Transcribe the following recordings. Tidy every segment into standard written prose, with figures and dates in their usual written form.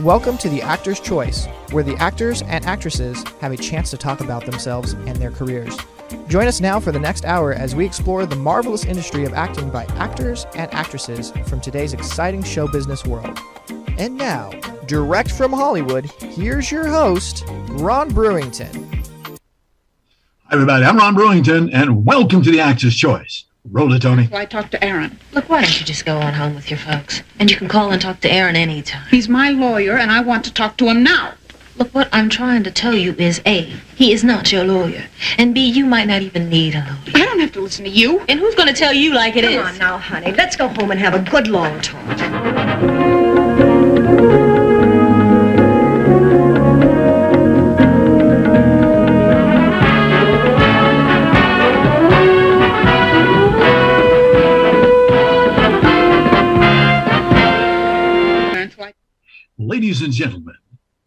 Welcome to The Actor's Choice, where the actors and actresses have a chance to talk about themselves and their careers. Join us now for the next hour as we explore the marvelous industry of acting by actors and actresses from today's exciting show business world. And now, direct from Hollywood, here's your host, Ron Brewington. Hi, everybody. I'm Ron Brewington, and welcome to The Actor's Choice. Roll it, Tony. So I talked to Aaron. Look, why don't you just go on home with your folks? And you can call and talk to Aaron anytime. He's my lawyer, and I want to talk to him now. Look, what I'm trying to tell you is, A, he is not your lawyer. And B, you might not even need a lawyer. I don't have to listen to you. And who's going to tell you like it is? Come on now, honey. Let's go home and have a good long talk. Ladies and gentlemen,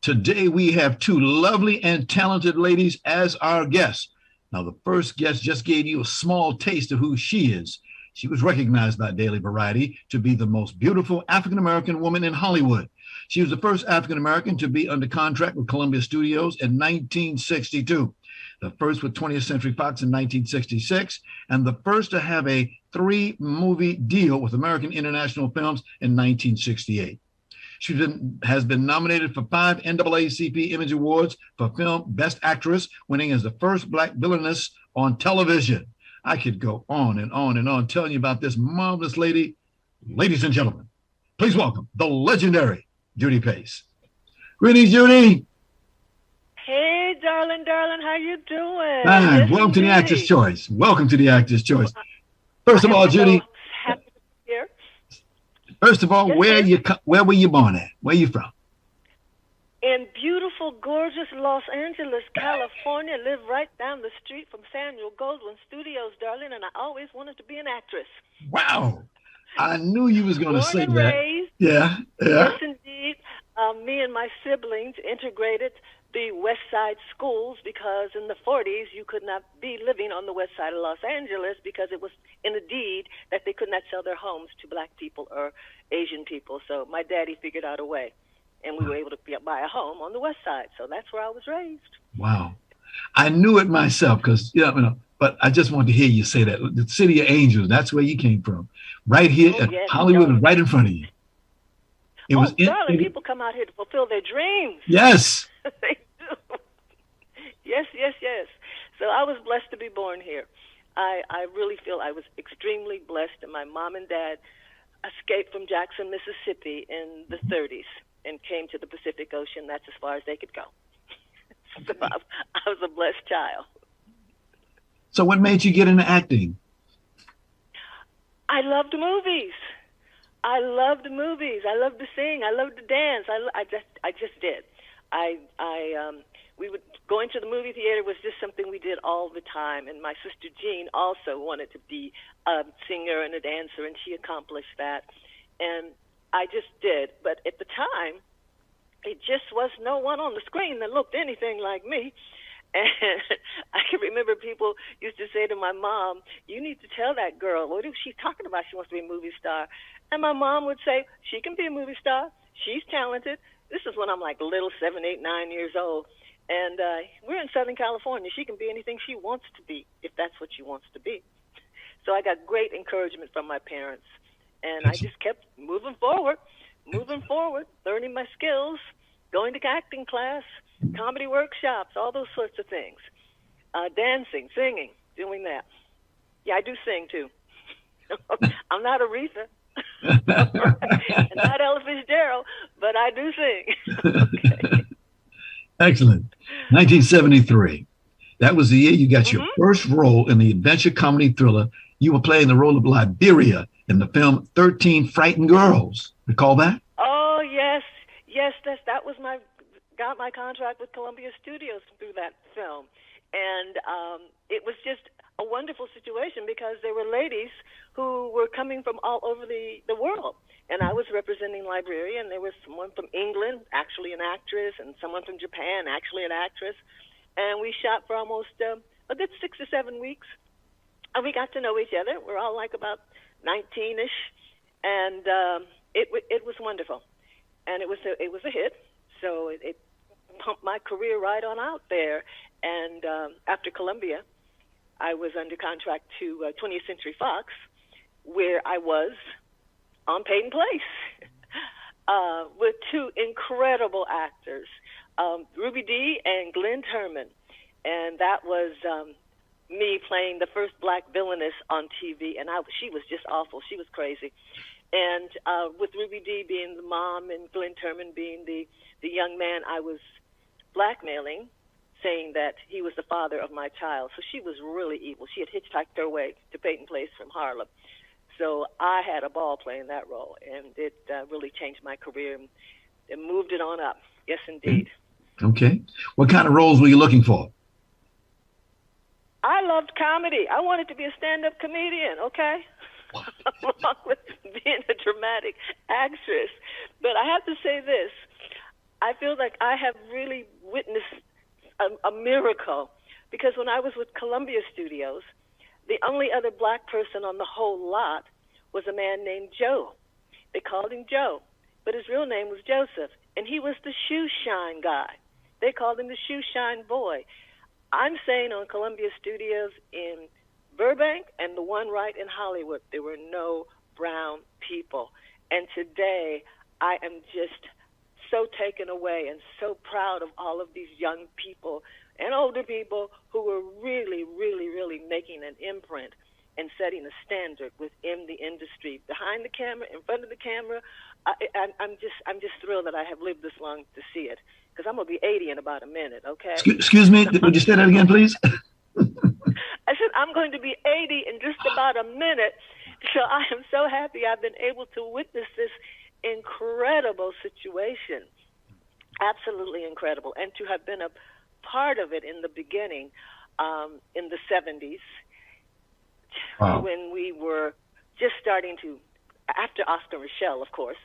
today we have two lovely and talented ladies as our guests. Now, the first guest just gave you a small taste of who she is. She was recognized by Daily Variety to be the most beautiful African-American woman in Hollywood. She was the first African-American to be under contract with Columbia Studios in 1962, the first with 20th Century Fox in 1966, and the first to have a 3-movie deal with American International Films in 1968. She has been nominated for 5 NAACP Image Awards for film Best Actress, winning as the first Black villainess on television. I could go on and on and on telling you about this marvelous lady. Ladies and gentlemen, please welcome the legendary Judy Pace. Greetings, Judy. Hey, darling, how you doing? Fine. Welcome to The Actor's Choice. Welcome to The Actor's Choice. First of all, Judy. First of all, where were you born at? Where are you from? In beautiful, gorgeous Los Angeles, California. Live right down the street from Samuel Goldwyn Studios, darling, and I always wanted to be an actress. Wow. I knew you was going to say Born and that. Raised, Yeah. yes, indeed. Me and my siblings integrated the West Side schools because in the 40s you could not be living on the west side of Los Angeles because it was in a deed that they could not sell their homes to black people or Asian people. So my daddy figured out a way, and we were able to buy a home on the west side. So that's where I was raised. Wow. I knew it myself because, but I just wanted to hear you say that. The City of Angels, that's where you came from. Right here at yes, Hollywood is right in front of you. Darling, people come out here to fulfill their dreams. Yes. They do. Yes. So I was blessed to be born here. I really feel I was extremely blessed, and my mom and dad escaped from Jackson, Mississippi in the 30s and came to the Pacific Ocean. That's as far as they could go. So I was a blessed child. So what made you get into acting? I loved movies. I loved to sing. I loved to dance. I just did. We would going to the movie theater was just something we did all the time. And my sister Jean also wanted to be a singer and a dancer, and she accomplished that. And I just did. But at the time, it just was no one on the screen that looked anything like me. And I can remember people used to say to my mom, "You need to tell that girl, what is she talking about? She wants to be a movie star." And my mom would say, "She can be a movie star. She's talented." This is when I'm like little, 7, 8, 9 years old. And we're in Southern California. She can be anything she wants to be, if that's what she wants to be. So I got great encouragement from my parents. And I just kept moving forward, learning my skills, going to acting class, comedy workshops, all those sorts of things. Dancing, singing, doing that. Yeah, I do sing, too. I'm not Aretha. And not Ella Fitzgerald, but I do sing. Okay. Excellent. 1973. That was the year you got your first role in the adventure comedy thriller. You were playing the role of Liberia in the film 13 Frightened Girls. Recall that? Oh, yes. That was got my contract with Columbia Studios through that film. And it was just a wonderful situation because there were ladies who were coming from all over the world. And I was representing Liberia, and there was someone from England, actually an actress, and someone from Japan, actually an actress. And we shot for almost a good 6 or 7 weeks. And we got to know each other. We're all like about 19-ish. And it was wonderful. and it was a hit. So it pumped my career right on out there. And after Columbia, I was under contract to 20th Century Fox, where I was on Peyton Place with two incredible actors, Ruby Dee and Glenn Turman. And that was me playing the first black villainess on TV, and she was just awful. She was crazy. And with Ruby Dee being the mom and Glenn Turman being the young man I was blackmailing, saying that he was the father of my child. So she was really evil. She had hitchhiked her way to Peyton Place from Harlem. So I had a ball playing that role, and it really changed my career and moved it on up. Yes, indeed. Okay. What kind of roles were you looking for? I loved comedy. I wanted to be a stand-up comedian, okay? Along with being a dramatic actress. But I have to say this. I feel like I have really witnessed a miracle, because when I was with Columbia Studios, the only other black person on the whole lot was a man named Joe. They called him Joe, but his real name was Joseph, and he was the shoe shine guy. They called him the shoe shine boy. I'm saying on Columbia Studios in Burbank and the one right in Hollywood, there were no brown people. And today, I am just so taken away and so proud of all of these young people and older people who were really, really, really making an imprint and setting a standard within the industry, behind the camera, in front of the camera. I'm just thrilled that I have lived this long to see it, because I'm going to be 80 in about a minute, okay? Excuse me, would you say that again, please? I said I'm going to be 80 in just about a minute, so I am so happy I've been able to witness this incredible situation. Absolutely incredible. And to have been a part of it in the beginning, in the 70s, wow, when we were just starting to, after Oscar Michelle, of course.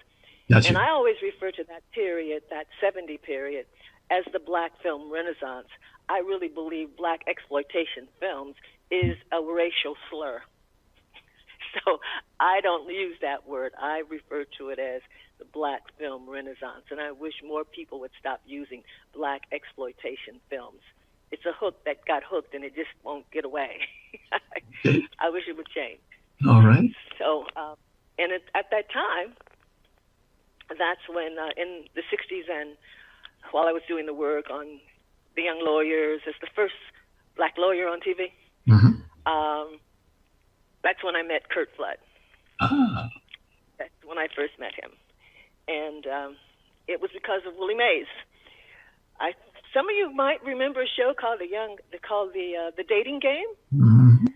Gotcha. And I always refer to that period, that 70 period, as the black film renaissance. I really believe black exploitation films is a racial slur. So I don't use that word. I refer to it as the black film renaissance, and I wish more people would stop using black exploitation films. It's a hook that got hooked, and it just won't get away. I wish it would change. All right. So, and at that time, that's when in the 60s, and while I was doing the work on The Young Lawyers as the first black lawyer on TV, that's when I met Curt Flood. Ah. That's when I first met him. And it was because of Willie Mays. Some of you might remember a show called the Dating Game. Mm-hmm.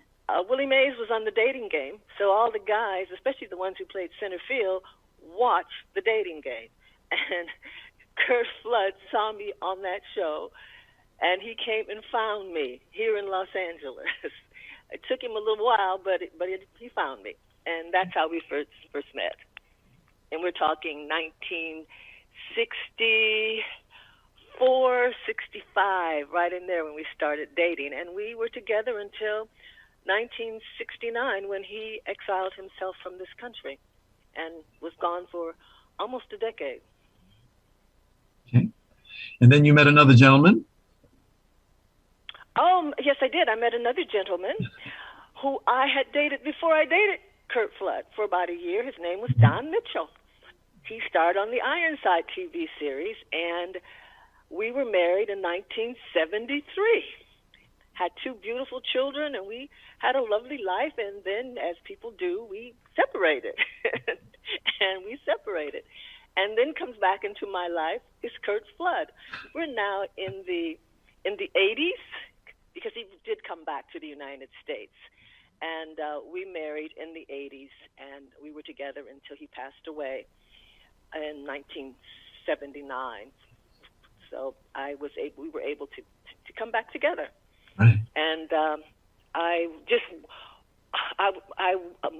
Willie Mays was on the Dating Game, so all the guys, especially the ones who played center field, watched the Dating Game. And Curt Flood saw me on that show, and he came and found me here in Los Angeles. It took him a little while, but he found me, and that's how we first met. And we're talking 1964, 65, right in there when we started dating. And we were together until 1969 when he exiled himself from this country and was gone for almost a decade. Okay. And then you met another gentleman? Oh, yes, I did. I met another gentleman who I had dated before I dated Curt Flood for about a year. His name was Don Mitchell. He starred on the Ironside TV series, and we were married in 1973. Had two beautiful children, and we had a lovely life, and then, as people do, we separated. And we separated. And then comes back into my life is Curt Flood. We're now in the 80s, because he did come back to the United States. And we married in the 80s, and we were together until he passed away in 1979. So we were able to come back together. Right. And I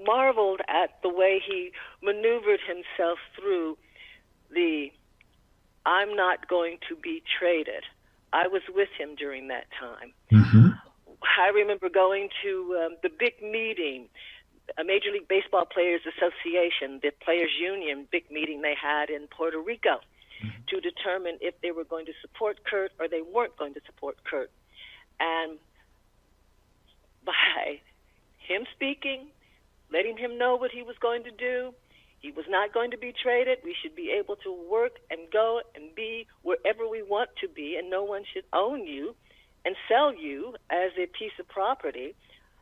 marveled at the way he maneuvered himself through I'm not going to be traded. I was with him during that time. Mm-hmm. I remember going to the big meeting a Major League Baseball Players Association, the Players Union, big meeting they had in Puerto Rico to determine if they were going to support Kurt or they weren't going to support Kurt. And by him speaking, letting him know what he was going to do, he was not going to be traded. We should be able to work and go and be wherever we want to be, and no one should own you and sell you as a piece of property.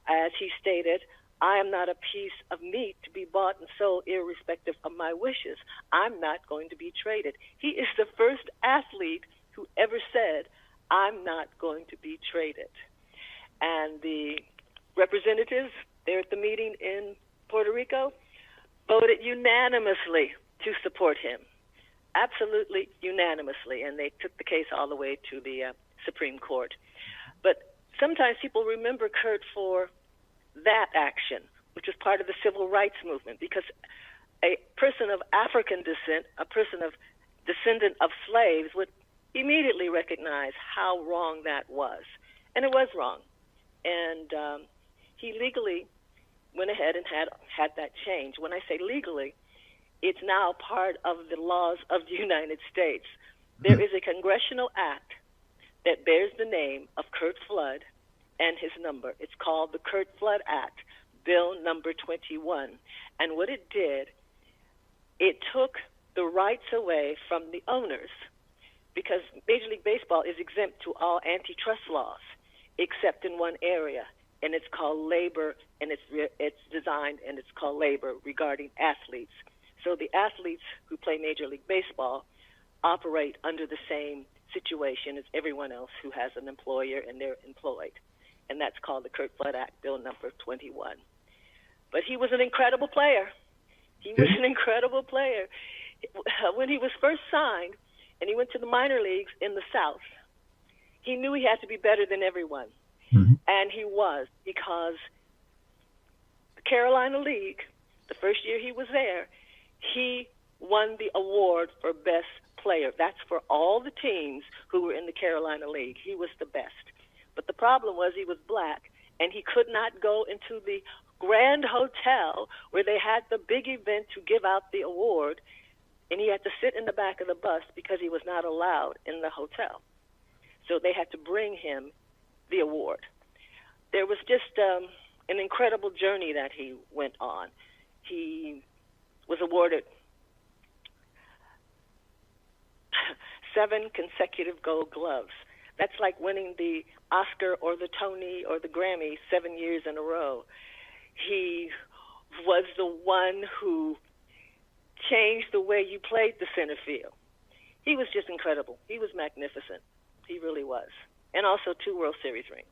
As he stated, I am not a piece of meat to be bought and sold irrespective of my wishes. I'm not going to be traded. He is the first athlete who ever said, I'm not going to be traded. And the representatives there at the meeting in Puerto Rico voted unanimously to support him. Absolutely unanimously. And they took the case all the way to the Supreme Court. But sometimes people remember Kurt for that action, which was part of the civil rights movement, because a person of African descent, a person of descendant of slaves, would immediately recognize how wrong that was. And it was wrong. And he legally went ahead and had that change. When I say legally, it's now part of the laws of the United States. There is a congressional act that bears the name of Kurt Flood and his number. It's called the Kurt Flood Act, Bill number 21. And what it did, it took the rights away from the owners, because Major League Baseball is exempt to all antitrust laws, except in one area, and it's called labor, and it's designed, and it's called labor regarding athletes. So the athletes who play Major League Baseball operate under the same situation as everyone else who has an employer and they're employed. And that's called the Kurt Flood Act, Bill number 21. But he was an incredible player. He was an incredible player. When he was first signed and he went to the minor leagues in the South, he knew he had to be better than everyone. Mm-hmm. And he was, because the Carolina League, the first year he was there, he won the award for best player. That's for all the teams who were in the Carolina League. He was the best. But the problem was he was black, and he could not go into the Grand Hotel where they had the big event to give out the award, and he had to sit in the back of the bus because he was not allowed in the hotel. So they had to bring him the award. There was just an incredible journey that he went on. He was awarded 7 consecutive Gold Gloves. That's like winning the Oscar or the Tony or the Grammy 7 years in a row. He was the one who changed the way you played the center field. He was just incredible. He was magnificent. He really was. And also 2 World Series rings.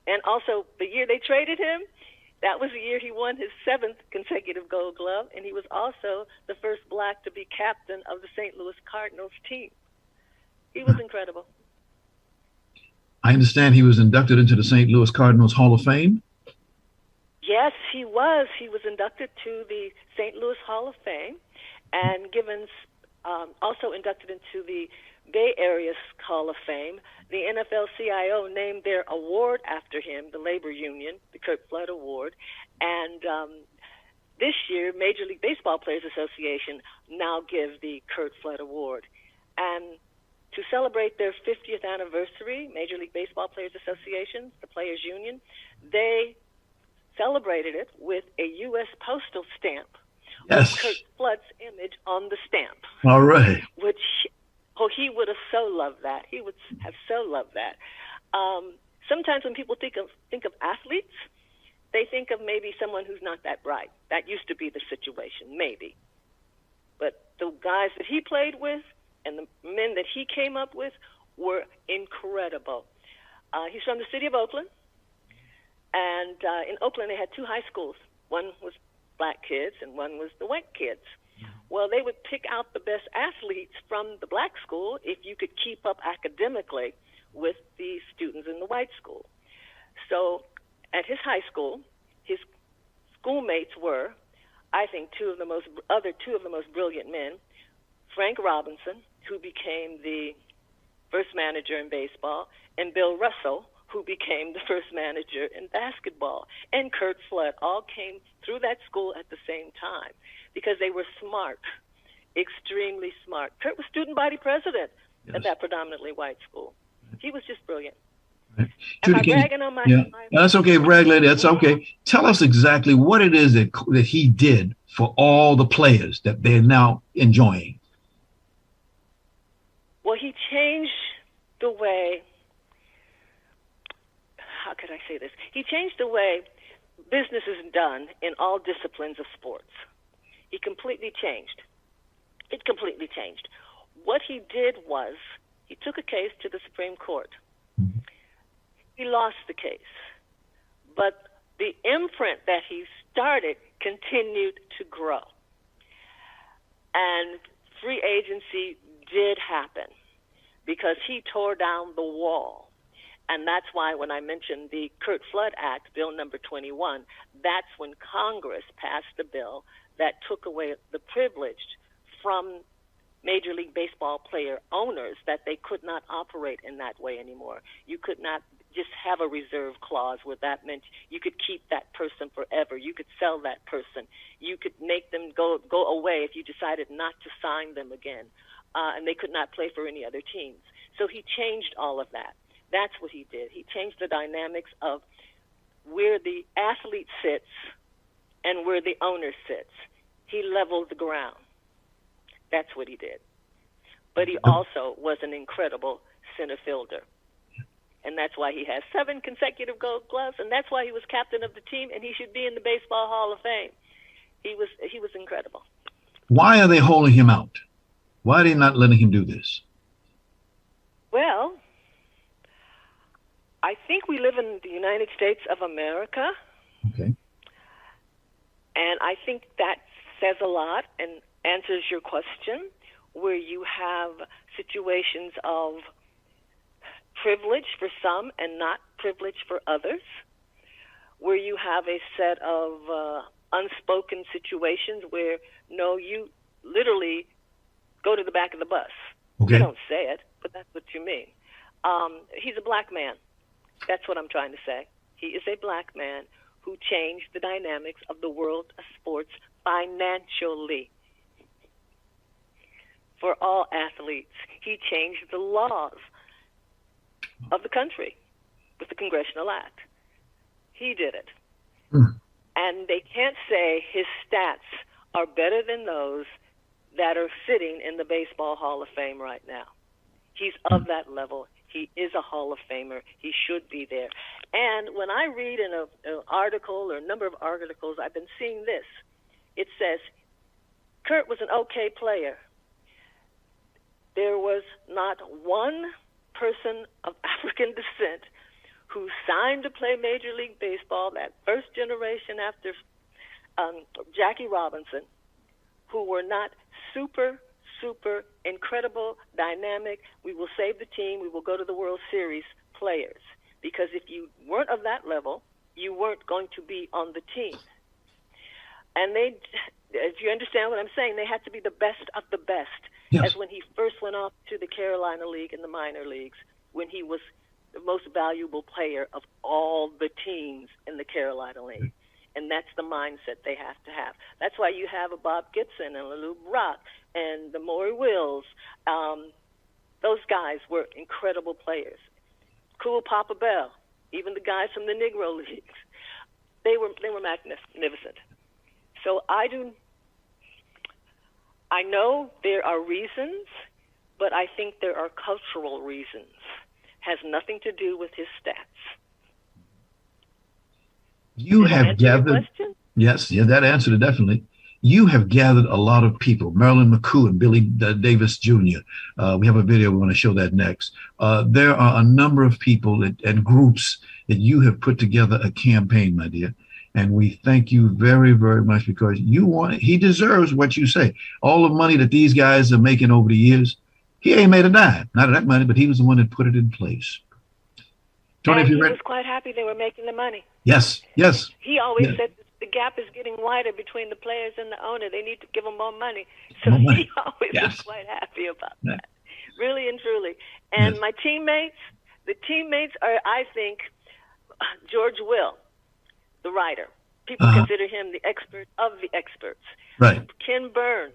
And also, the year they traded him, that was the year he won his 7th consecutive Gold Glove, and he was also the first black to be captain of the St. Louis Cardinals team. He was incredible. I understand he was inducted into the St. Louis Cardinals Hall of Fame? Yes, he was. He was inducted to the St. Louis Hall of Fame, and also inducted into the Bay Area's Hall of Fame. The NFL-CIO named their award after him, the labor union, the Kurt Flood Award. And this year, Major League Baseball Players Association now give the Kurt Flood Award. And to celebrate their 50th anniversary, Major League Baseball Players Association, the Players Union, they celebrated it with a U.S. postal stamp with Kurt Flood's image on the stamp. All right. Which... he would have so loved that. He would have so loved that. Sometimes when people think of athletes, they think of maybe someone who's not that bright. That used to be the situation, maybe. But the guys that he played with and the men that he came up with were incredible. He's from the city of Oakland. And in Oakland, they had 2 high schools. One was black kids and one was the white kids. Well, they would pick out the best athletes from the black school if you could keep up academically with the students in the white school. So at his high school, his schoolmates were, I think, two of the most brilliant men, Frank Robinson, who became the first manager in baseball, and Bill Russell, who became the first manager in basketball, and Kurt Flood, all came through that school at the same time because they were smart, extremely smart. Kurt was student body president at that predominantly white school. He was just brilliant. Right. Am Judy, I bragging on my... Yeah, that's okay, brag lady. That's okay. Tell us exactly what it is that he did for all the players that they're now enjoying. Well, he changed the way... How could I say this? He changed the way business is done in all disciplines of sports. He completely changed. It completely changed. What he did was he took a case to the Supreme Court. He lost the case, but the imprint that he started continued to grow. And free agency did happen because he tore down the wall. And that's why when I mentioned the Kurt Flood Act, Bill number 21, that's when Congress passed a bill that took away the privilege from Major League Baseball player owners, that they could not operate in that way anymore. You could not just have a reserve clause where that meant you could keep that person forever. You could sell that person. You could make them go away if you decided not to sign them again. And they could not play for any other teams. So he changed all of that. That's what he did. He changed the dynamics of where the athlete sits and where the owner sits. He leveled the ground. That's what he did. But he also was an incredible center fielder. And that's why he has 7 consecutive gold gloves, and that's why he was captain of the team, and he should be in the Baseball Hall of Fame. He was incredible. Why are they holding him out? Why are they not letting him do this? Well, I think we live in the United States of America. Okay. And I think that says a lot and answers your question, where you have situations of privilege for some and not privilege for others, where you have a set of unspoken situations where, no, you literally go to the back of the bus. Okay. You don't say it, but that's what you mean. He's a black man. That's what I'm trying to say. He is a black man who changed the dynamics of the world of sports financially. For all athletes, he changed the laws of the country with the Congressional Act. He did it. And they can't say his stats are better than those that are sitting in the Baseball Hall of Fame right now. He's of that level. He is a Hall of Famer. He should be there. And when I read in an article or a number of articles, I've been seeing this. It says, Kurt was an okay player. There was not one person of African descent who signed to play Major League Baseball, that first generation after Jackie Robinson, who were not super incredible, dynamic, we will save the team, we will go to the World Series players. Because if you weren't of that level, you weren't going to be on the team. And they, if you understand what I'm saying, they had to be the best of the best. Yes. As when he first went off to the Carolina League and the minor leagues, when he was the most valuable player of all the teams in the Carolina League. And that's the mindset they have to have. That's why you have a Bob Gibson and a Lou Brock and the Maury Wills. Those guys were incredible players. Cool Papa Bell, even the guys from the Negro Leagues. They were magnificent. So I know there are reasons, but I think there are cultural reasons. Has nothing to do with his stats. You have gathered, yes, yeah, that answered it definitely. You have gathered a lot of people, Marilyn McCoo and Billy Davis Jr. We have a video, we want to show that next. There are a number of people and groups that you have put together a campaign, my dear. And we thank you very, very much because he deserves what you say. All the money that these guys are making over the years, he ain't made a dime. Not of that money, but he was the one that put it in place. Tony, and he was quite happy they were making the money. Yes. He always said the gap is getting wider between the players and the owner. They need to give them more money. So he always was quite happy about that, really and truly. And my teammates, The teammates are, I think, George Will, the writer. People consider him the expert of the experts. Right. Ken Burns.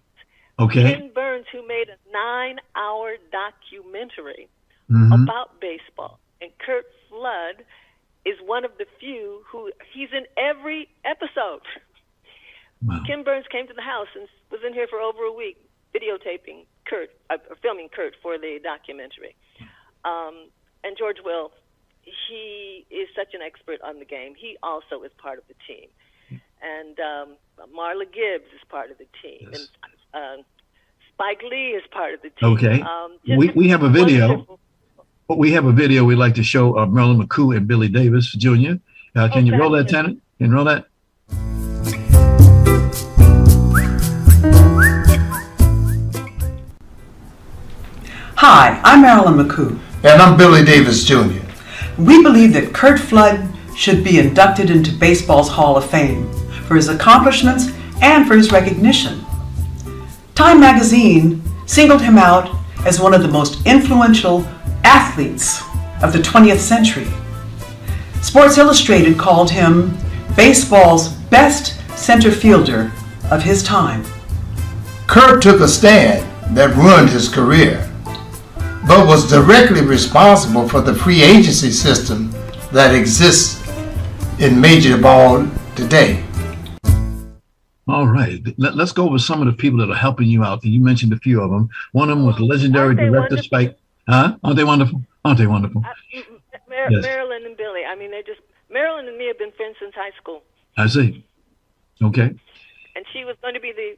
Okay. Ken Burns, who made a 9-hour documentary about baseball. And Curt Flood is one of the few who, he's in every episode. Wow. Ken Burns came to the house and was in here for over a week videotaping Curt, filming Curt for the documentary. And George Will, he is such an expert on the game. He also is part of the team. And Marla Gibbs is part of the team. Yes. And Spike Lee is part of the team. Okay. We have a video. Wonderful. We have a video we'd like to show of Marilyn McCoo and Billy Davis Jr. Can you roll that, Tanner? Can you roll that? Hi, I'm Marilyn McCoo. And I'm Billy Davis Jr. We believe that Curt Flood should be inducted into baseball's Hall of Fame for his accomplishments and for his recognition. Time magazine singled him out as one of the most influential athletes of the 20th century. Sports Illustrated called him baseball's best center fielder of his time. Curt took a stand that ruined his career, but was directly responsible for the free agency system that exists in Major Ball today. All right. Let's go over some of the people that are helping you out. You mentioned a few of them. One of them was legendary director Spike. Huh? Aren't they wonderful? Aren't they wonderful? Yes. Marilyn and Billy. I mean, Marilyn and me have been friends since high school. I see. Okay. And she was going to be the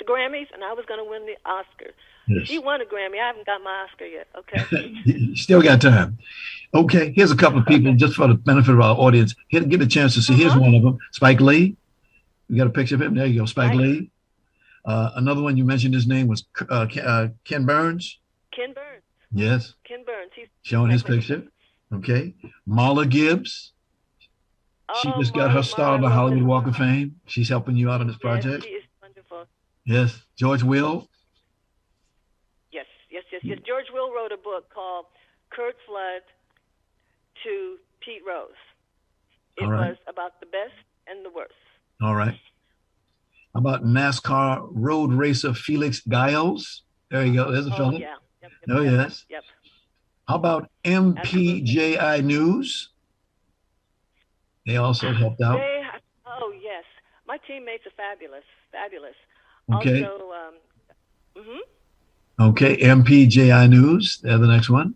Grammys, and I was going to win the Oscar. Yes. She won a Grammy. I haven't got my Oscar yet. Okay. You still got time. Okay. Here's a couple of people just for the benefit of our audience. Get a chance to see. Here's one of them. Spike Lee. You got a picture of him? There you go. Spike Lee. Another one you mentioned, his name was Ken Burns. Ken Burns. Yes. Ken Burns. He's showing his picture. Okay. Marla Gibbs. She just got her star on the Hollywood Walk of Fame. She's helping you out on this project. Yes, she is wonderful. Yes. George Will. Yes. George Will wrote a book called Curt Flood to Pete Rose. It was about the best and the worst. All right. How about NASCAR road racer Felix Gallegos? There you go. There's a fellow. Yeah. Yes. Yep. How about MPJI News? They also helped out. Yes. My teammates are fabulous. Okay. Also, Okay, MPJI News. They're the next one.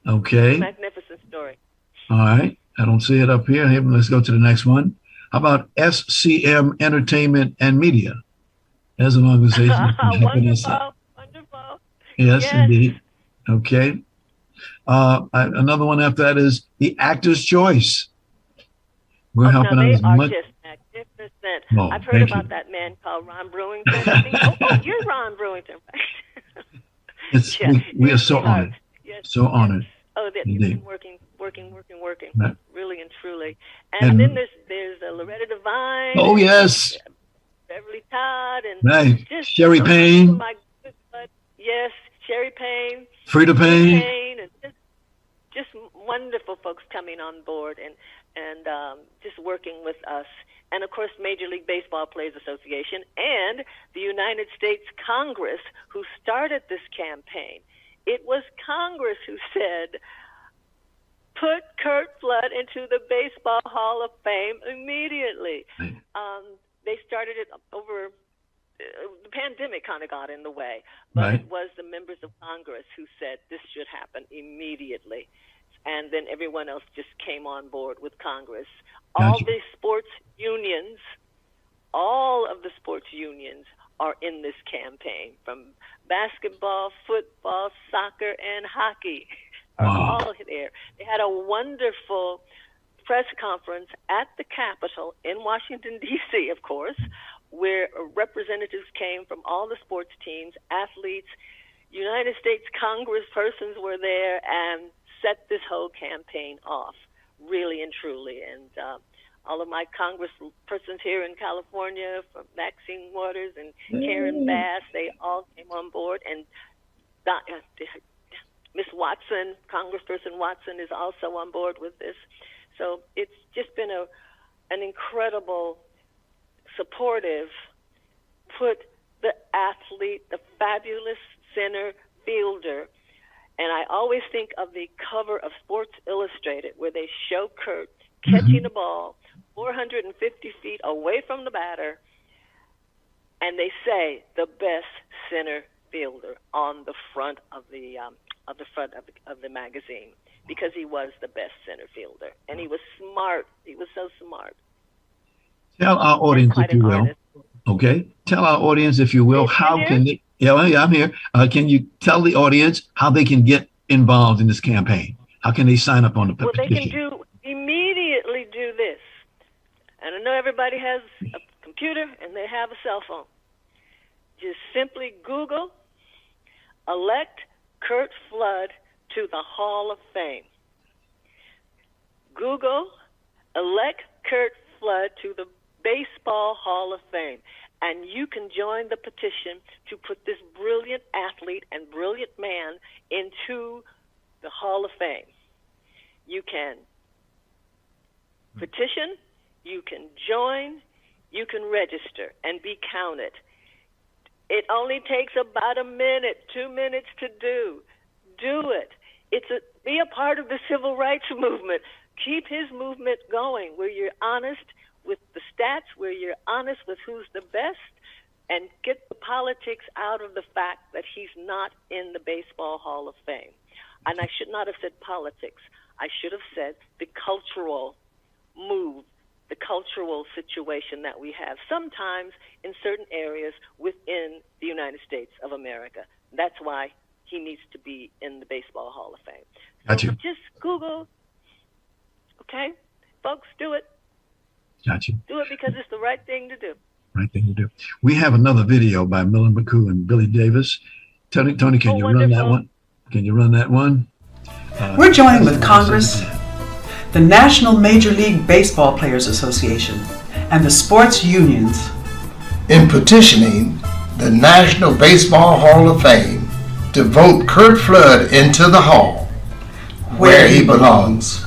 Okay. Magnificent story. All right. I don't see it up here. Let's go to the next one. How about SCM Entertainment and Media? There's an organization. Wonderful. Yes, indeed. Okay. Another one after that is the Actor's Choice. We're helping out as much. Just magnificent. Oh, I've heard about that man called Ron Brewington. You're Ron Brewington, right? We are so honored. Yes, so honored. Oh, that you've been working, right. Really and truly. And then there's Loretta Devine. Oh, yes. Beverly Todd and right. Sherry Payne. Yes, Sherry Payne. Frida Payne. And just wonderful folks coming on board and just working with us. And, of course, Major League Baseball Players Association and the United States Congress who started this campaign. It was Congress who said, put Curt Flood into the Baseball Hall of Fame immediately. Right. They started it over, the pandemic kind of got in the way, but it was the members of Congress who said this should happen immediately. And then everyone else just came on board with Congress. All the sports unions, all of the sports unions are in this campaign, from basketball, football, soccer, and hockey are all there. They had a wonderful press conference at the Capitol in Washington, D.C., of course, where representatives came from all the sports teams, athletes, United States congresspersons were there and set this whole campaign off, really and truly. And all of my congresspersons here in California, from Maxine Waters and Karen Bass, they all came on board. And Miss Watson, Congressperson Watson, is also on board with this. So it's just been an incredible, supportive, put the athlete, the fabulous center fielder. And I always think of the cover of Sports Illustrated where they show Kurt catching the ball 450 feet away from the batter, and they say the best center fielder on the front of the magazine, because he was the best center fielder, and he was smart. He was so smart. Tell our audience, if you will. Okay, tell our audience, if you will, how can they? Yeah, I'm here. Can you tell the audience how they can get involved in this campaign? How can they sign up on the petition? Well, they can immediately do this. And I know everybody has a computer and they have a cell phone. Just simply Google, elect Curt Flood to the Hall of Fame. Google, elect Curt Flood to the Baseball Hall of Fame. And you can join the petition to put this brilliant athlete and brilliant man into the Hall of Fame. You can petition, you can join, you can register and be counted. It only takes about a minute, 2 minutes to do. Do it. Be a part of the civil rights movement. Keep his movement going where you're honest with the stats, where you're honest with who's the best, and get the politics out of the fact that he's not in the Baseball Hall of Fame. And I should not have said politics. I should have said the cultural move, the cultural situation that we have sometimes in certain areas within the United States of America. That's why he needs to be in the Baseball Hall of Fame. So just Google, okay? Folks, do it. Got you. Do it because it's the right thing to do. Right thing to do. We have another video by Millen McCoo and Billy Davis. Tony, can you run that one? Can you run that one? We're joining with Congress, the National Major League Baseball Players Association, and the sports unions in petitioning the National Baseball Hall of Fame to vote Curt Flood into the hall where he belongs.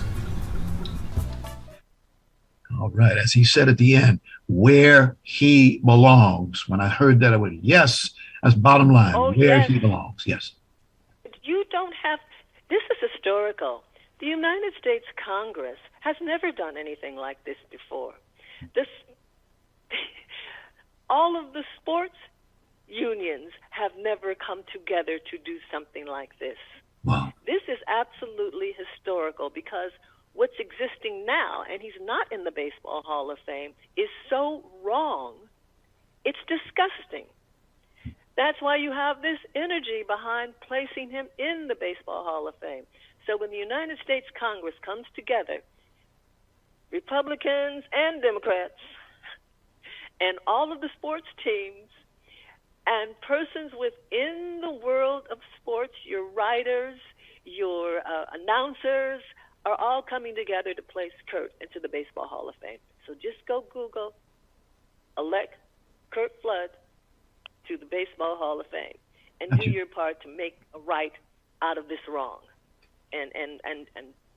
All right, as he said at the end, where he belongs. When I heard that, I went, yes, that's bottom line, where he belongs, yes. You don't have, this is historical. The United States Congress has never done anything like this before. All of the sports unions have never come together to do something like this. Wow. This is absolutely historical because what's existing now, and he's not in the Baseball Hall of Fame, is so wrong, it's disgusting. That's why you have this energy behind placing him in the Baseball Hall of Fame. So when the United States Congress comes together, Republicans and Democrats, and all of the sports teams, and persons within the world of sports, your writers, your announcers, are all coming together to place Curt into the Baseball Hall of Fame. So just go Google, elect Curt Flood to the Baseball Hall of Fame, and do your part to make a right out of this wrong, and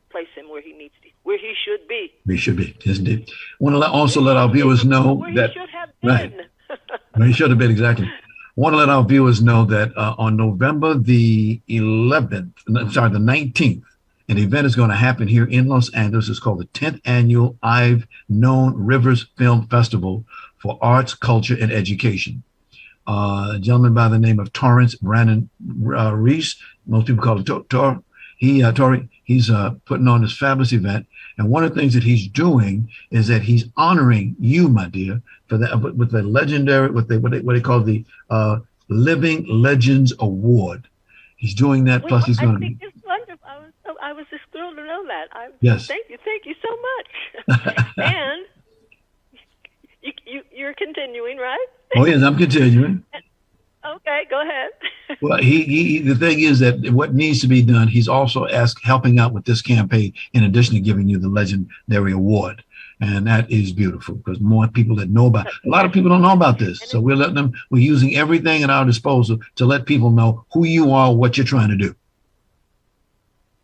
place him where he needs to, where he should be. He should be, isn't he? I want to also let our viewers know where that he should have been. Right, where he should have been, exactly. I want to let our viewers know that on November the 19th, an event is going to happen here in Los Angeles. It's called the 10th Annual I've Known Rivers Film Festival for Arts, Culture, and Education. A gentleman by the name of Torrance Brandon Reese, most people call him Tor. He's putting on this fabulous event. And one of the things that he's doing is that he's honoring you, my dear, for that with the legendary, what they call the Living Legends Award. He's doing that. Plus, he's going to be. It's wonderful. I was just thrilled to know that. Yes. Thank you so much. And you're continuing, right? Oh yes, I'm continuing. Okay, go ahead. Well, the thing is that what needs to be done, he's also helping out with this campaign in addition to giving you the legendary award. And that is beautiful because more people that know about it. A lot of people don't know about this. So we're using everything at our disposal to let people know who you are, what you're trying to do.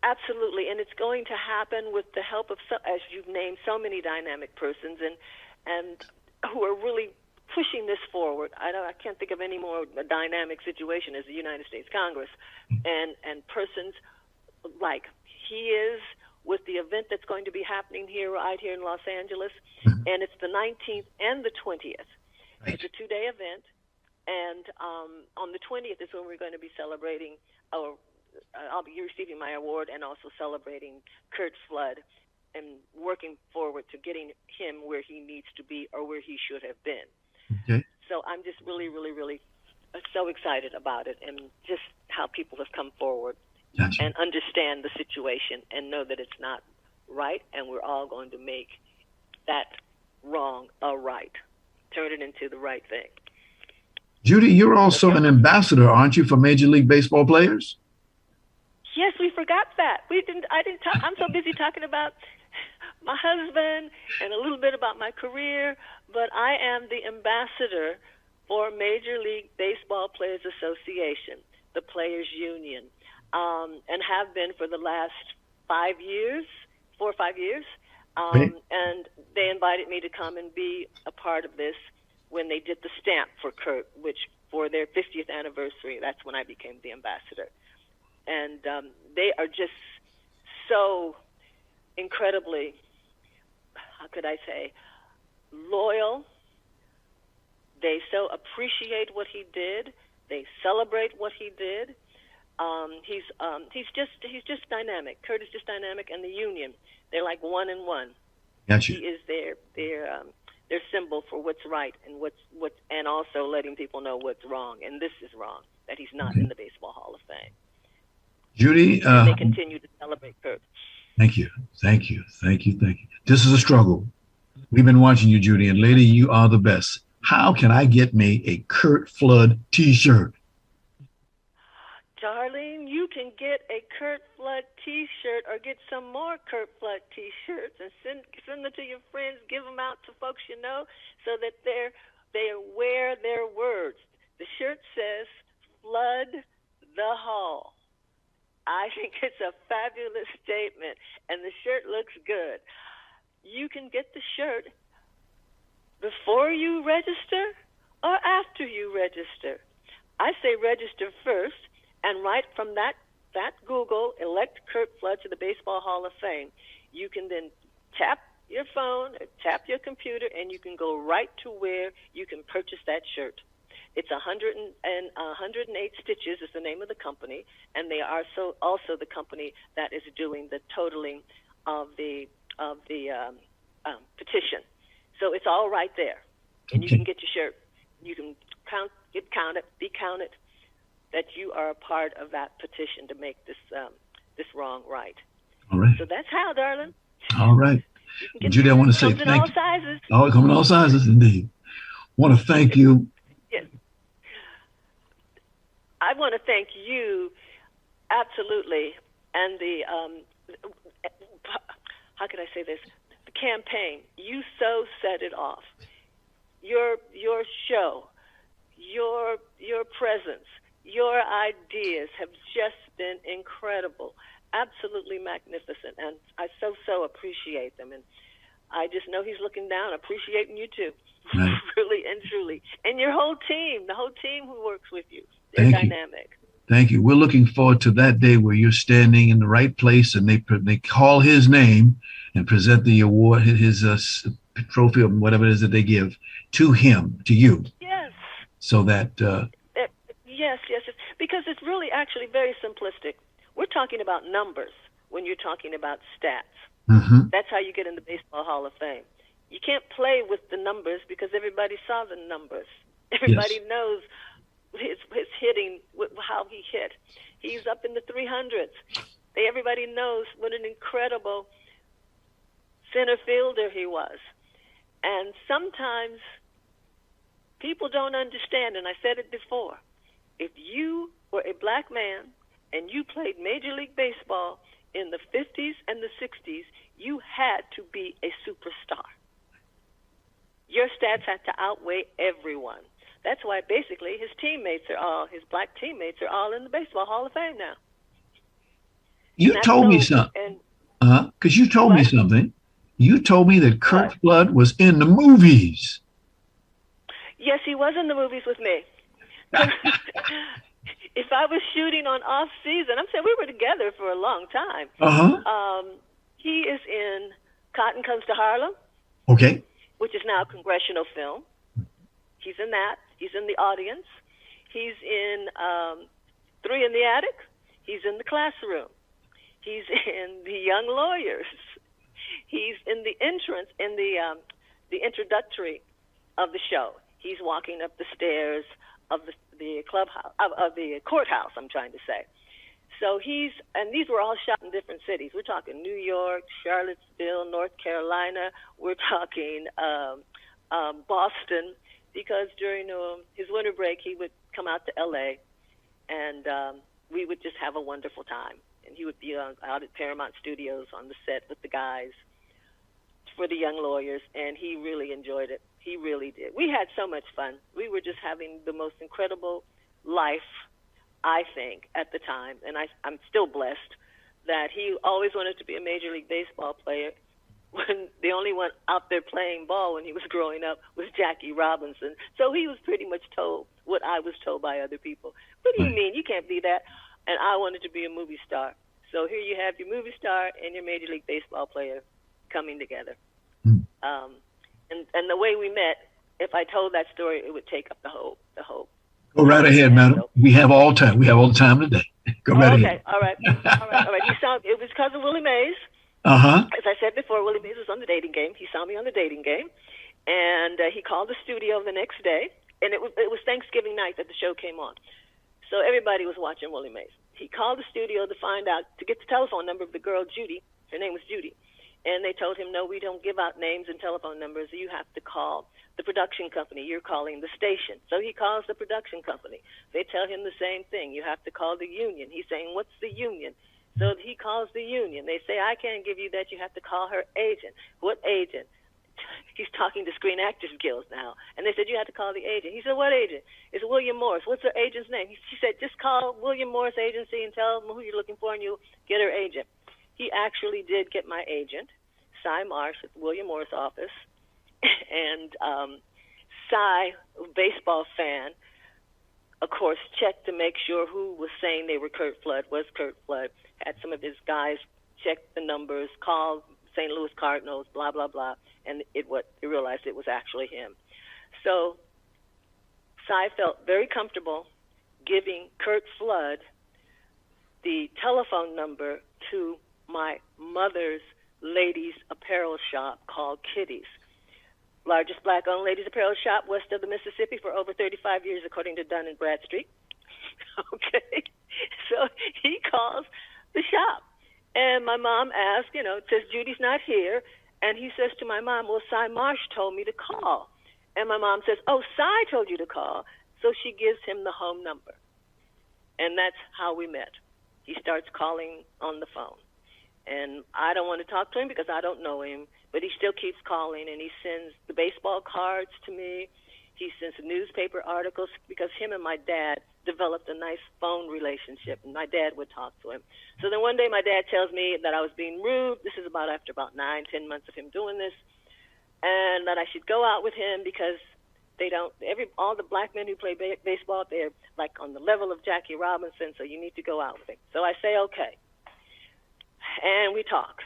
Absolutely, and it's going to happen with the help of, as you've named, so many dynamic persons and who are really pushing this forward. I can't think of any more dynamic situation as the United States Congress, and persons like he is with the event that's going to be happening right here in Los Angeles, and it's the 19th and the 20th. Right. It's a 2-day event, and on the 20th is when we're going to be celebrating. I'll be receiving my award and also celebrating Curt Flood and working forward to getting him where he needs to be or where he should have been. Okay. So I'm just really, really, really so excited about it, and just how people have come forward Gotcha. and understand the situation and know that it's not right, and we're all going to make that wrong a right, turn it into the right thing. Judy, you're also an ambassador, aren't you, for Major League Baseball players? Yes, we forgot that. I didn't talk. I'm so busy talking about my husband and a little bit about my career, but I am the ambassador for Major League Baseball Players Association, the Players Union, and have been for the last 4 or 5 years. And they invited me to come and be a part of this when they did the stamp for Curt, which for their 50th anniversary, that's when I became the ambassador. And they are just so incredibly, how could I say, loyal. They so appreciate what he did. They celebrate what he did. He's just dynamic. Curt is just dynamic, and the union, they're like one in one. Gotcha. He is their symbol for what's right and also letting people know what's wrong, and this is wrong, that he's not in the Baseball Hall of Fame. Judy, and they continue to celebrate Curt. Thank you. This is a struggle. We've been watching you, Judy, and lady, you are the best. How can I get me a Curt Flood T-shirt? Darlene, you can get a Curt Flood T-shirt or get some more Curt Flood T-shirts and send them to your friends, give them out to folks you know so that they wear their words. The shirt says, Flood the Hall. I think it's a fabulous statement, and the shirt looks good. You can get the shirt before you register or after you register. I say register first, and right from that Google, elect Curt Flood to the Baseball Hall of Fame. You can then tap your phone, or tap your computer, and you can go right to where you can purchase that shirt. It's 108 Stitches is the name of the company, and they are also the company that is doing the totaling of the petition. So it's all right there, and you can get your shirt. You can be counted that you are a part of that petition to make this wrong right. All right. So that's how, darling. All right. Judy, I want to say thank you. Comes in all sizes. Oh, it comes in all sizes, indeed. Want to thank you. Yes. I want to thank you, absolutely, and the how can I say this? The campaign. You so set it off. Your show, your presence, your ideas have just been incredible, absolutely magnificent, and I so appreciate them. And I just know he's looking down, appreciating you too, right. Really and truly, and your whole team, the whole team who works with you. They're dynamic. Thank you. We're looking forward to that day where you're standing in the right place and they call his name and present the award, his trophy or whatever it is that they give to him, to you. Yes. So that... Yes. Because it's really actually very simplistic. We're talking about numbers when you're talking about stats. Mm-hmm. That's how you get in the Baseball Hall of Fame. You can't play with the numbers because everybody saw the numbers. Everybody knows his hitting, how he hit. He's up in the 300s. Everybody knows what an incredible center fielder he was. And sometimes people don't understand, and I said it before, if you were a black man and you played Major League Baseball in the 50s and the 60s, you had to be a superstar. Your stats had to outweigh everyone. That's why basically his black teammates are all in the Baseball Hall of Fame now. You told me something. Because you told me something. You told me that Kurt Flood was in the movies. Yes, he was in the movies with me. If I was shooting on off season, I'm saying we were together for a long time. He is in Cotton Comes to Harlem. Okay. Which is now a congressional film. He's in that. He's in the audience. He's in Three in the Attic. He's in The Classroom. He's in The Young Lawyers. He's in the entrance, in the introductory of the show. He's walking up the stairs of the clubhouse, of the courthouse, I'm trying to say. So and these were all shot in different cities. We're talking New York, Charlottesville, North Carolina. We're talking Boston, because during his winter break, he would come out to L.A., and we would just have a wonderful time. And he would be out at Paramount Studios on the set with the guys for The Young Lawyers, and he really enjoyed it. He really did. We had so much fun. We were just having the most incredible life, I think, at the time, and I'm still blessed that he always wanted to be a Major League Baseball player, when the only one out there playing ball when he was growing up was Jackie Robinson. So he was pretty much told what I was told by other people. What do you mean? You can't be that. And I wanted to be a movie star. So here you have your movie star and your Major League Baseball player coming together. And the way we met, if I told that story, it would take up the whole. Go right ahead, madam. We have all time. We have all the time today. Go right ahead. Okay, all right. It was because of Willie Mays. As I said before, Willie Mays was on the dating game. He saw me on the dating game, and he called the studio the next day, and it was Thanksgiving night that the show came on. So everybody was watching Willie Mays. He called the studio to get the telephone number of the girl, Judy. Her name was Judy. And they told him, no, we don't give out names and telephone numbers. You have to call the production company. You're calling the station. So he calls the production company. They tell him the same thing. You have to call the union. He's saying, what's the union? So he calls the union. They say, I can't give you that. You have to call her agent. What agent? He's talking to Screen Actors Guild now. And they said, you have to call the agent. He said, what agent? It's William Morris. What's her agent's name? She said, just call William Morris Agency and tell them who you're looking for, and you'll get her agent. He actually did get my agent, Cy Marsh, at the William Morris office. And Cy, a baseball fan, of course, checked to make sure who was saying they were Kurt Flood was Kurt Flood. Had some of his guys check the numbers, called St. Louis Cardinals, blah, blah, blah, and they realized it was actually him. So Cy felt very comfortable giving Kurt Flood the telephone number to my mother's ladies' apparel shop called Kitty's. Largest black-owned ladies' apparel shop west of the Mississippi for over 35 years, according to Dun & Bradstreet. Okay? So he calls the shop. And my mom asked, says, Judy's not here. And he says to my mom, well, Cy Marsh told me to call. And my mom says, oh, Cy told you to call. So she gives him the home number. And that's how we met. He starts calling on the phone. And I don't want to talk to him because I don't know him, but he still keeps calling, and he sends the baseball cards to me. He sends newspaper articles because him and my dad developed a nice phone relationship, and my dad would talk to him. So then one day my dad tells me that I was being rude. This is after about 9-10 months of him doing this, and that I should go out with him because all the black men who play baseball, they're like on the level of Jackie Robinson, so you need to go out with him. So I say, okay. And we talk.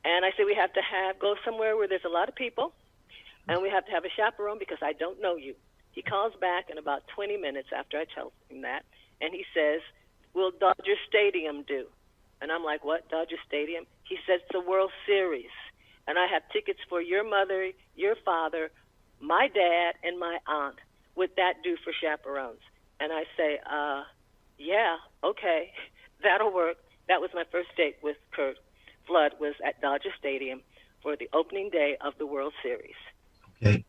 And I say we have to go somewhere where there's a lot of people, and we have to have a chaperone because I don't know you. He calls back in about 20 minutes after I tell him that, and he says, will Dodger Stadium do? And I'm like, what, Dodger Stadium? He says, it's the World Series, and I have tickets for your mother, your father, my dad, and my aunt. Would that do for chaperones? And I say, yeah, okay, that'll work. That was my first date with Kurt Flood, was at Dodger Stadium for the opening day of the World Series. Okay.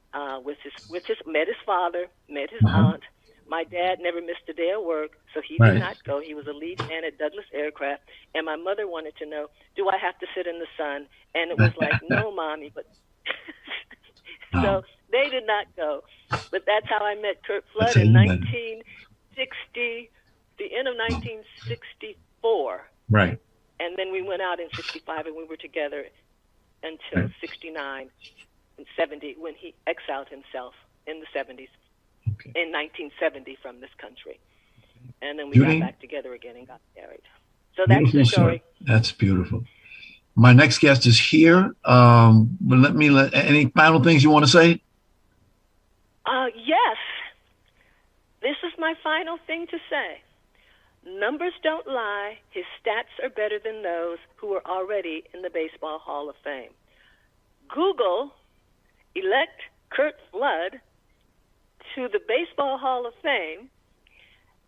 Met his father, met his aunt. My dad never missed a day of work, so he did not go. He was a lead hand at Douglas Aircraft. And my mother wanted to know, do I have to sit in the sun? And it was like, no, Mommy. But so they did not go. But that's how I met Kurt Flood in 1960, the end of 1964. Right. And then we went out in 65, and we were together until 69 and 70 when he exiled himself in the 70s, in 1970 from this country. And then we Judy? got back together again and got married. So that's the story. That's beautiful. My next guest is here. But any final things you want to say? Yes. This is my final thing to say. Numbers don't lie. His stats are better than those who are already in the Baseball Hall of Fame. Google, elect Curt Flood to the Baseball Hall of Fame,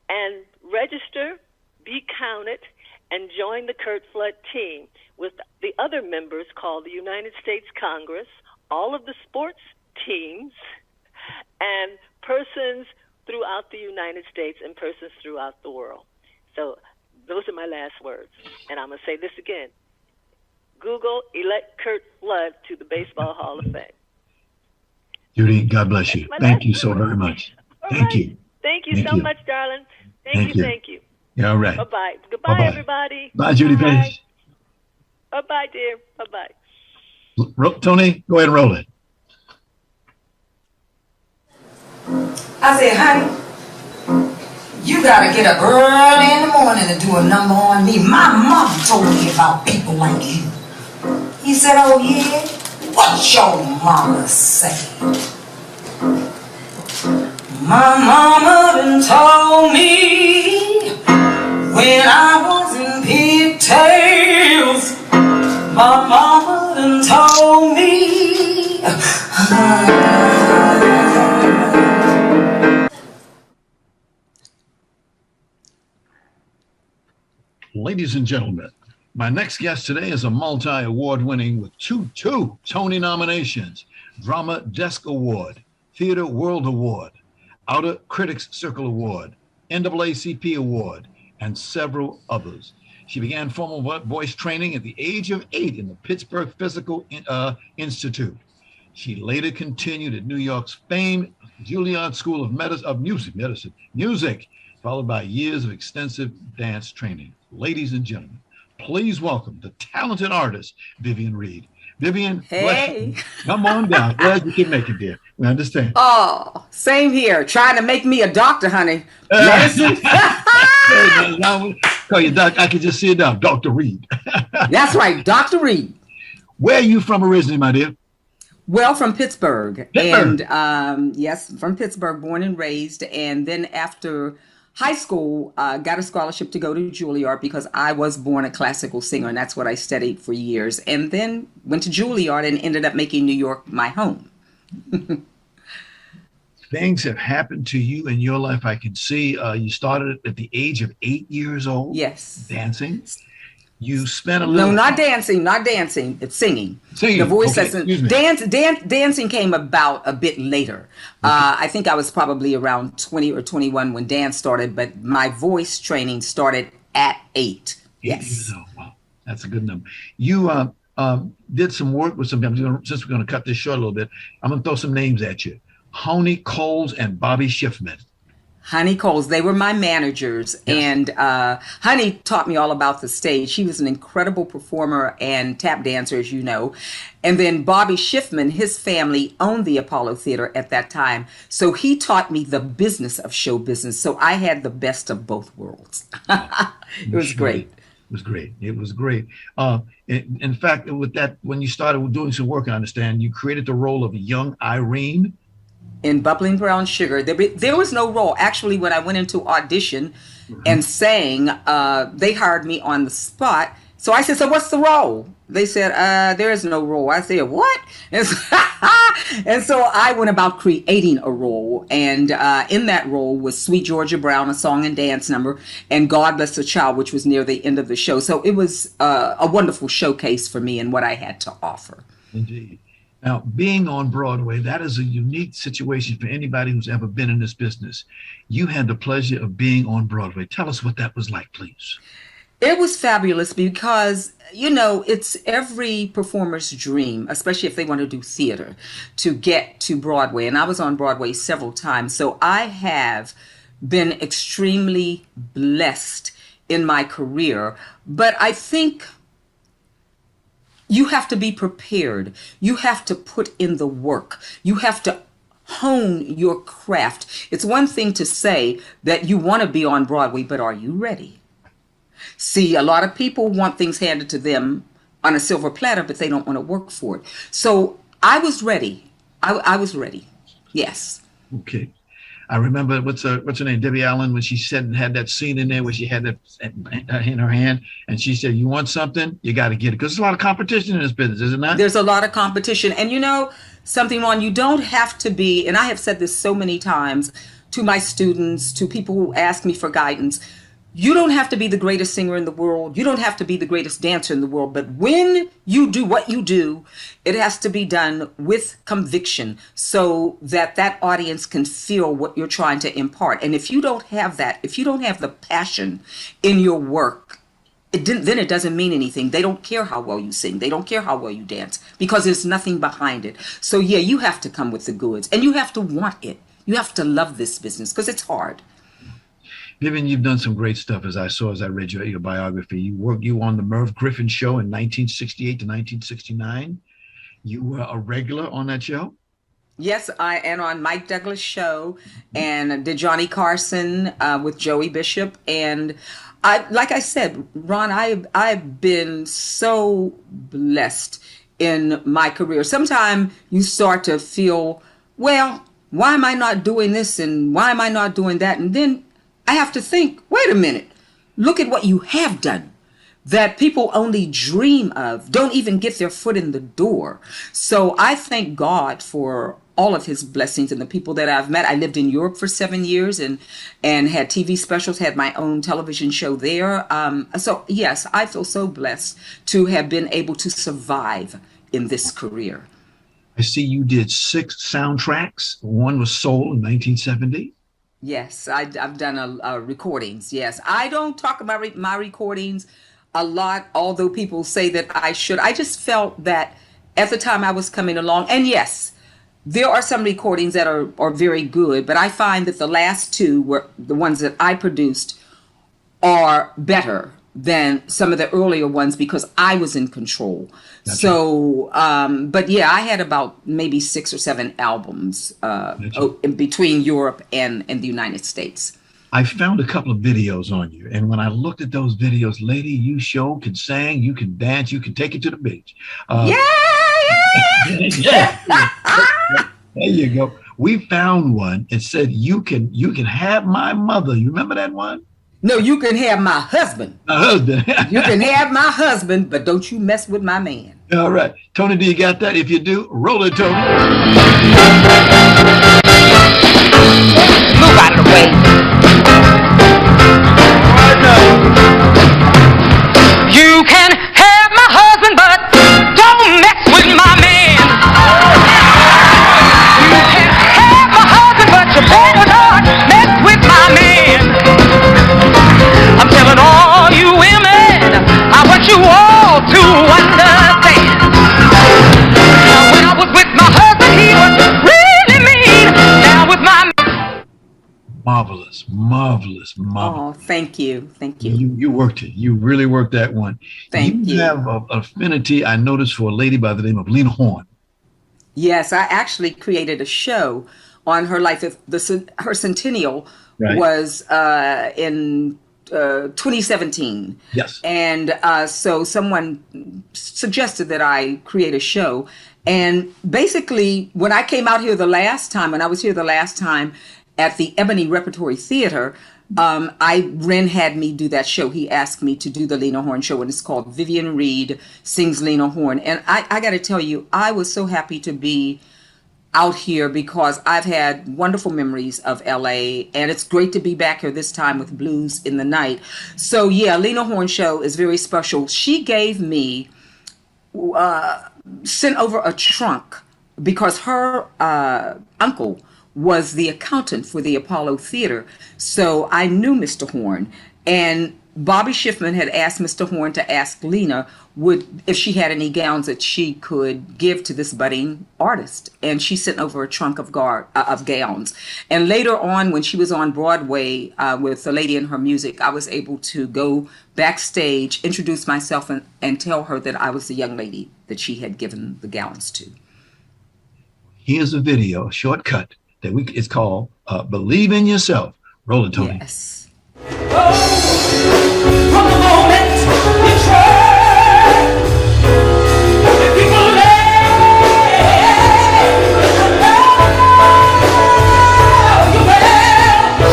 and register, be counted, and join the Curt Flood team with the other members called the United States Congress, all of the sports teams, and persons throughout the United States and persons throughout the world. So those are my last words. And I'm going to say this again. Google, elect Curt Flood to the Baseball Hall of Fame. Judy, God bless you. Thank you so very much. Thank you. Thank you so much, darling. Thank you. Yeah, all right. Bye-bye. Goodbye, everybody. Bye, Judy Page. Bye-bye, dear. Bye-bye. Tony, go ahead and roll it. I said, honey, you gotta get up early in the morning to do a number on me. My mom told me about people like you. He said, oh yeah? What your mama say? My mama done told me when I was in pigtails. My mama done told me. Ladies and gentlemen, my next guest today is a multi-award winning with two Tony nominations, Drama Desk Award, Theater World Award, Outer Critics Circle Award, NAACP Award, and several others. She began formal voice training at the age of 8 in the Pittsburgh Physical Institute. She later continued at New York's famed Juilliard School of Music, followed by years of extensive dance training. Ladies and gentlemen, please welcome the talented artist, Vivian Reed. Vivian, hey, come on down. Glad you can make it, dear. We understand. Oh, same here. Trying to make me a doctor, honey. Medicine. Call you doc. I can just see it now, Dr. Reed. That's right, Dr. Reed. Where are you from originally, my dear? Well, from Pittsburgh. And yes, from Pittsburgh, born and raised. And then after high school, got a scholarship to go to Juilliard because I was born a classical singer, and that's what I studied for years. And then went to Juilliard and ended up making New York my home. Things have happened to you in your life. I can see you started at the age of 8 years old. Yes. Dancing. You spent a little... No, not dancing. It's singing. Singing. The voice lesson. Dancing came about a bit later. Okay. I think I was probably around 20 or 21 when dance started, but my voice training started at 8. Yes. Wow. That's a good number. You did some work with some people. Since we're going to cut this short a little bit, I'm going to throw some names at you. Honey Coles and Bobby Schiffman. Honey Coles, they were my managers. Yes. And Honey taught me all about the stage. She was an incredible performer and tap dancer, as you know. And then Bobby Schiffman, his family owned the Apollo Theater at that time. So he taught me the business of show business. So I had the best of both worlds. It was great. It was great. In fact, with that, when you started doing some work, I understand, you created the role of young Irene. In Bubbling Brown Sugar. There was no role. Actually, when I went into audition and sang, they hired me on the spot. So I said, so what's the role? They said, there is no role. I said, what? And so I went about creating a role. And in that role was Sweet Georgia Brown, a song and dance number, and God Bless the Child, which was near the end of the show. So it was a wonderful showcase for me and what I had to offer. Indeed. Now, being on Broadway, that is a unique situation for anybody who's ever been in this business. You had the pleasure of being on Broadway. Tell us what that was like, please. It was fabulous because, you know, it's every performer's dream, especially if they want to do theater, to get to Broadway. And I was on Broadway several times. So I have been extremely blessed in my career, but I think you have to be prepared. You have to put in the work. You have to hone your craft. It's one thing to say that you want to be on Broadway, but are you ready? See, a lot of people want things handed to them on a silver platter, but they don't want to work for it. So I was ready. I was ready. Yes. Okay. I remember what's her name, Debbie Allen, when she said and had that scene in there where she had that in her hand, and she said, "You want something, you got to get it," because there's a lot of competition in this business, is it not? There's a lot of competition, and you know something, Ron, you don't have to be. And I have said this so many times to my students, to people who ask me for guidance. You don't have to be the greatest singer in the world. You don't have to be the greatest dancer in the world. But when you do what you do, it has to be done with conviction so that that audience can feel what you're trying to impart. And if you don't have that, if you don't have the passion in your work, then it doesn't mean anything. They don't care how well you sing. They don't care how well you dance because there's nothing behind it. So yeah, you have to come with the goods and you have to want it. You have to love this business because it's hard. Vivian, you've done some great stuff, as I read your biography. You were on the Merv Griffin show in 1968 to 1969. You were a regular on that show? Yes, I am on Mike Douglas' show and did Johnny Carson with Joey Bishop. And like I said, Ron, I've been so blessed in my career. Sometimes you start to feel, well, why am I not doing this and why am I not doing that? And then I have to think, wait a minute, look at what you have done that people only dream of, don't even get their foot in the door. So I thank God for all of his blessings and the people that I've met. I lived in Europe for 7 years and had TV specials, had my own television show there. So yes, I feel so blessed to have been able to survive in this career. I see you did 6 soundtracks. One was Soul in 1970. Yes, I've done recordings. Yes, I don't talk about my recordings a lot, although people say that I should. I just felt that at the time I was coming along, and yes, there are some recordings that are very good, but I find that the last 2 were the ones that I produced are better than some of the earlier ones because I was in control. Gotcha. So, but yeah, I had about maybe 6 or 7 albums in between Europe and the United States. I found a couple of videos on you, and when I looked at those videos, lady, you can sing, you can dance, you can take it to the beach. Yeah. There you go. We found one. It said, you can have my mother. You remember that one? No, you can have my husband. My husband. You can have my husband, but don't you mess with my man. All right. Tony, do you got that? If you do, roll it, Tony. Move out of the way. Right now. You can have my husband, but don't mess with my man. You can have my husband, but you better not mess with my man. I'm telling all you women, I want you all to understand. When I was with my husband, he was really mean. Now with my Marvelous. Oh, thank you. You worked it. You really worked that one. Thank you. You have an affinity, I noticed, for a lady by the name of Lena Horne. Yes, I actually created a show on her life. Her centennial was in 2017. Yes. And so someone suggested that I create a show. And basically, when I came out here when I was here the last time at the Ebony Repertory Theater, Ren had me do that show. He asked me to do the Lena Horne show, and it's called Vivian Reed Sings Lena Horne. And I got to tell you, I was so happy to be out here because I've had wonderful memories of LA, and it's great to be back here this time with Blues in the Night. So yeah, Lena Horne show is very special. She gave me, sent over a trunk because her uncle was the accountant for the Apollo Theater. So I knew Mr. Horne, and Bobby Schiffman had asked Mr. Horn to ask Lena if she had any gowns that she could give to this budding artist, and she sent over a trunk of gowns. And later on, when she was on Broadway with The Lady and Her Music, I was able to go backstage, introduce myself, and tell her that I was the young lady that she had given the gowns to. Here's a video, a shortcut it's called "Believe in Yourself." Roll it, Tony. Yes. From the moment you try, the people you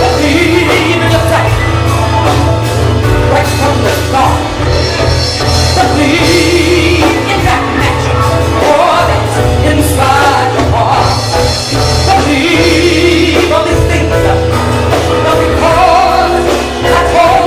believe in yourself. Right from the start, believe in that magic, that's inside your heart. Believe all these things, not because that's all.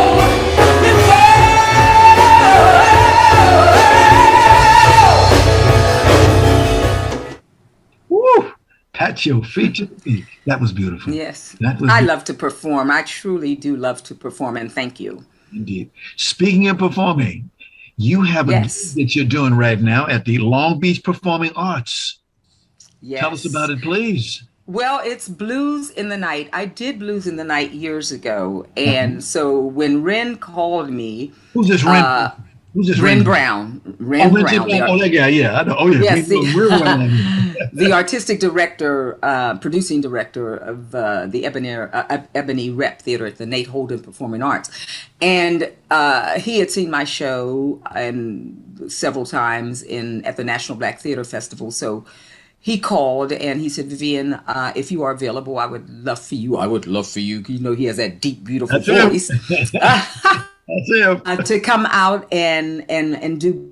Woo! Pat your feet to the beat. That was beautiful. Yes. That was I love to perform. I truly do love to perform, and thank you. Indeed. Speaking of performing, you have a Yes. gig that you're doing right now at the Long Beach Performing Arts. Yes. Tell us about it, please. Well, it's Blues in the Night. I did Blues in the Night years ago, and so when Ren called me, Who's this Ren? Who's this Ren Brown. Ren Brown. That guy. Yeah, I know. Oh, yeah. Yes, We're the artistic director, producing director of the Ebony Rep Theater at the Nate Holden Performing Arts. And he had seen my show several times at the National Black Theater Festival. So he called and he said, Vivian, if you are available, I would love for you. I would love for you. You know, he has that deep, beautiful voice. That's him. To come out and do,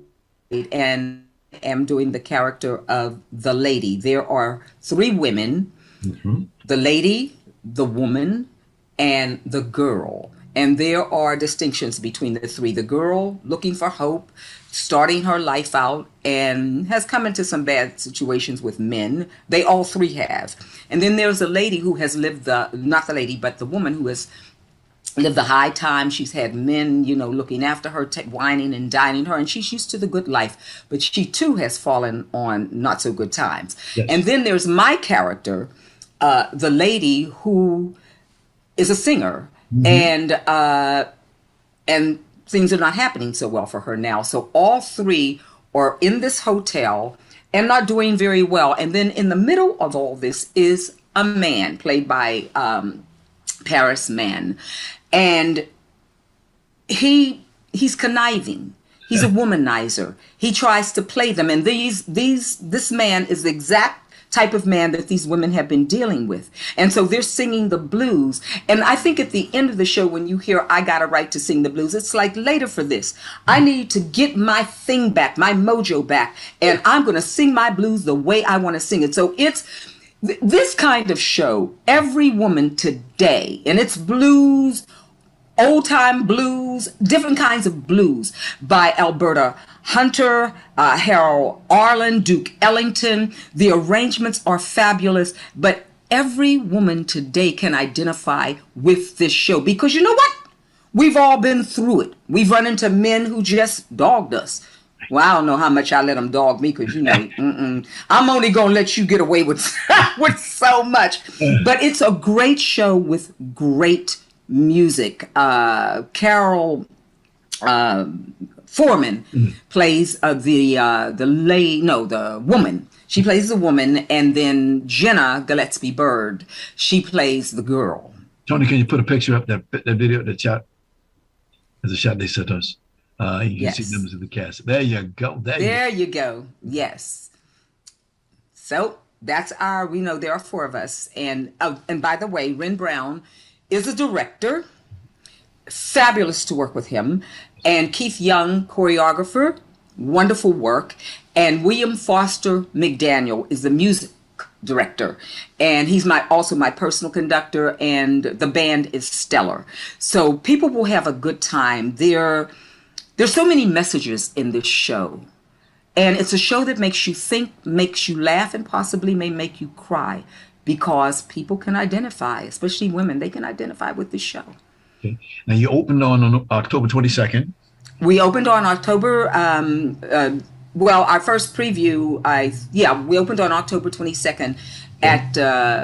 and am doing the character of the lady. There are 3 women, the lady, the woman, and the girl. And there are distinctions between the 3. The girl looking for hope, starting her life out, and has come into some bad situations with men. They all 3 have. And then there's a lady who has lived not the lady, but the woman who has lived the high time. She's had men, looking after her, whining and dining her, and she's used to the good life. But she too has fallen on not so good times. Yes. And then there's my character, the lady who is a singer, and things are not happening so well for her now. So all 3 are in this hotel and not doing very well. And then in the middle of all this is a man played by Paris Mann. And he's conniving. He's a womanizer. He tries to play them. And this man is the exact type of man that these women have been dealing with. And so they're singing the blues. And I think at the end of the show, when you hear, I got a right to sing the blues, it's like later for this. I need to get my thing back, my mojo back. And I'm going to sing my blues the way I want to sing it. So it's this kind of show, every woman today, and it's blues, old time blues, different kinds of blues by Alberta Hunter, Harold Arlen, Duke Ellington. The arrangements are fabulous, but every woman today can identify with this show because you know what? We've all been through it. We've run into men who just dogged us. Well, I don't know how much I let them dog me because, I'm only going to let you get away with so much. But it's a great show with great music. Carol Foreman plays the woman. She plays the woman. And then Jenna Gillespie Bird, she plays the girl. Tony, can you put a picture up, that video, the shot? There's a shot they sent us. You can see members of the cast. There you go. There you go. Yes. So that's there are 4 of us. And by the way, Ren Brown is a director. Fabulous to work with him. And Keith Young, choreographer. Wonderful work. And William Foster McDaniel is the music director. And he's also my personal conductor. And the band is stellar. So people will have a good time. There's so many messages in this show. And it's a show that makes you think, makes you laugh, and possibly may make you cry because people can identify, especially women, they can identify with this show. Okay. Now you opened on October 22nd. We opened on October. Well, our first preview, we opened on October 22nd at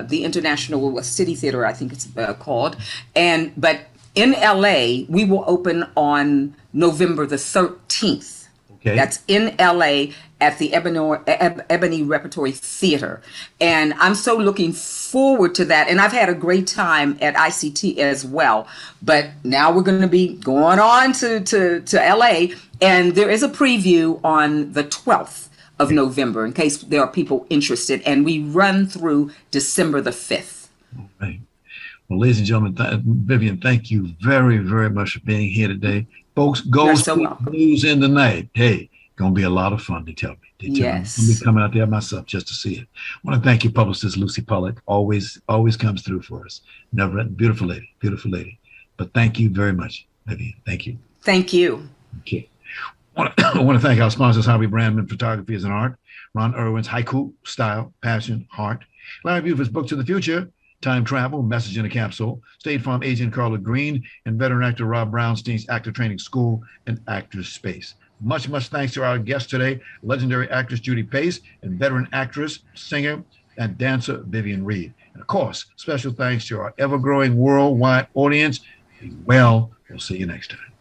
the International City Theater, I think it's called. But in LA, we will open on November the 13th. Okay. That's in LA at the Ebony Repertory Theater. And I'm so looking forward to that. And I've had a great time at ICT as well. But now we're going to be going on to LA. And there is a preview on the 12th of November in case there are people interested. And we run through December the 5th. All right. Well, ladies and gentlemen, Vivian, thank you very, very much for being here today. Folks, go see Blues in the Night. Hey, gonna be a lot of fun, they tell me. Yes. I'm gonna be coming out there myself just to see it. I want to thank you, publicist Lucy Pollock. Always comes through for us. Never, beautiful lady. But thank you very much, Vivian. Thank you. Thank you. Okay. I want to thank our sponsors, Harvey Brandman Photography is an Art, Ron Irwin's Haiku, Style, Passion, Heart, Larry Buford's Book to the Future, Time Travel, Message in a Capsule, State Farm agent Carla Green, and veteran actor Rob Brownstein's Actor Training School and Actors Space. Much thanks to our guest today, legendary actress Judy Pace, and veteran actress, singer, and dancer Vivian Reed. And of course, special thanks to our ever-growing worldwide audience. Be well. We'll see you next time.